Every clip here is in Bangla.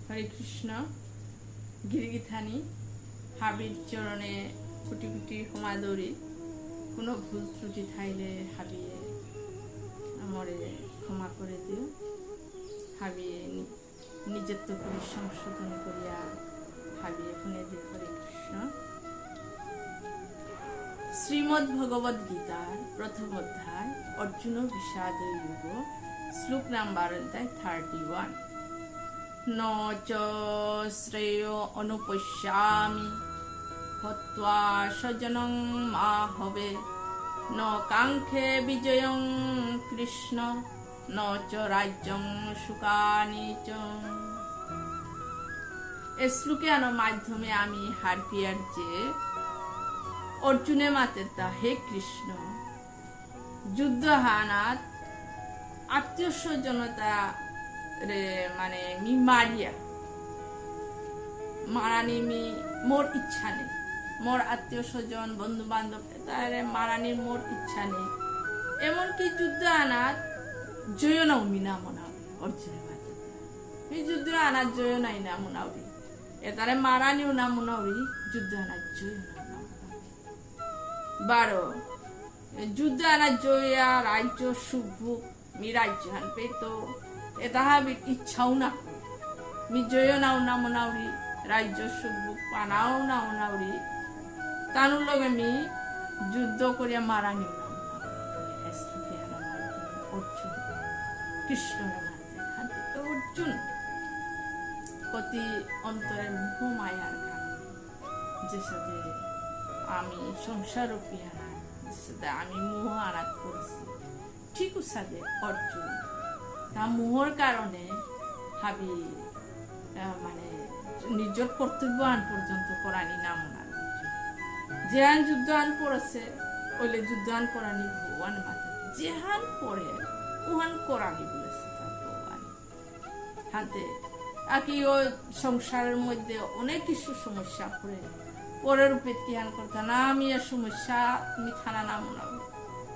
হরে কৃষ্ণ। গিরিগিথানি হাবির চরণে কুটি কুটি ক্ষমা দৌড়ি, কোনো ভুল ত্রুটি থাইলে হাবিয়ে আমরে ক্ষমা করে দিও। হাবিয়ে নিজত্ব করি সংশোধন করিয়া হাবিয়ে শুনে দিও। হরে কৃষ্ণ। শ্রীমদ্ ভগবদ গীতার প্রথম অধ্যায় অর্জুন বিষাদ যুগ, শ্লোক নাম্বার 31। ন চ শ্রেয় অনুপশ্যামি হত্বা স্বজনং মা হবে, ন কাঙ্ক্ষে বিজয়ং কৃষ্ণ, ন চ রাজ্যং সুখানি চ। এই শ্লোকে আনার মাধ্যমে আমি হারপিয়ার যে অর্জুনের মাতের হে কৃষ্ণ, যুদ্ধ হানাত আত্মীয় স্বজনতা রে মানে মি মারিয়া মারানি মি মোর ইচ্ছা নেই, মোর আত্মীয় স্বজন বন্ধু বান্ধব তারে মারানির মোর ইচ্ছা নেই। এমনকি যুদ্ধ আনাত জয় নাও মি না মনাবি। অর্জুনের মাতে মি যুদ্ধ আনাত জয় নাই না মনাবি, এতারে মারানিও না মনাবি, যুদ্ধ আনাত জয় না। 12 যুদ্ধ আনা জয়া রাজ্য সুখ মি রাজ্য হান পেতো, এটা হাবির ইচ্ছাও না মি জয় নাও না মনাউরি, রাজ্য সুখ পানাও না মনাউরি, তানুর লগে মি যুদ্ধ করিয়া মারা নিও না অর্জুন কৃষ্ণের হাতে। অর্জুন কতি অন্তরের মোহ মায়ার কারণে যে সাথে আমি সংসার পিহারা, যে সাথে আমি মোহ আনাত করেছি, ঠিক সাথে অর্জুন তা মোহর কারণে হাবি মানে নিজের কর্তব্য আন পর্যন্ত করানি নাম ওনার। যে আন যুদ্ধ আন পড়েছে ওইলে যুদ্ধ আন করানি ভগবান মাথা, যে হান পড়ে ওহান করানি বলেছে তার ভগবান হাতে। আকি ওই সংসারের মধ্যে অনেক কিছু সমস্যা পড়ে পরের রূপে ধ্যান করতে না, আমি আর সমস্যা তুমি থানা না মনাবো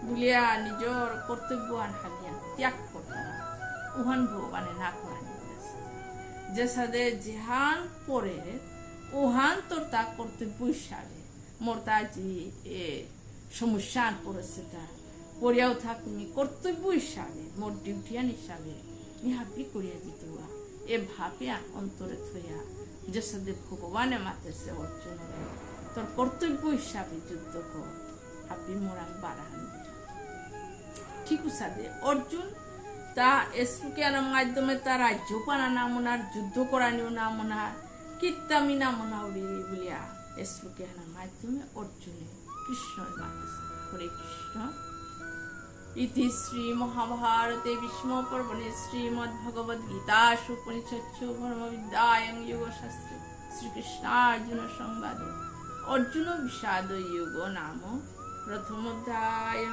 বলিয়া নিজের কর্তব্য আন হাবিয়া ত্যাগ করতে না, উহান ভগবানে না করানি বলেছে। যে সাথে যেহান পরে ওহান তোর তা কর্তব্য হিসাবে মোর তা যে সমস্যা আন পড়েছে তা পড়িয়াও থাক তুমি কর্তব্য হিসাবে মোর ডিউটিয়ান হিসাবে মি হাবি করিয়া দিতে এ ভাবে অন্তরে থইয়া যে সাথে ভগবানে মাতেছে অর্জুন তোর কর্তব্য হিসাবে যুদ্ধ কর, হাবি মোরাং বাড়ান দিয়া। ঠিক সাথে অর্জুন তা এসকে আনার মাধ্যমে তার রাজ্য পানা না মনার, যুদ্ধ করানিও না মনার, কীর্তামি না মনাউরি বলিয়া এসকে আনার মাধ্যমে অর্জুনে কৃষ্ণের মাতেছে। হরে কৃষ্ণ। ইতি শ্রী মহাভারতে ভীষ্ম পর্বণে শ্রীমদ্ ভগবদ গীতাসু উপনিষৎসু ব্রহ্মবিদ্যায়াং যোগশাস্ত্রে শ্রীকৃষ্ণার্জুন সংবাদে অর্জুন বিষাদ যোগ নাম প্রথম অধ্যায়।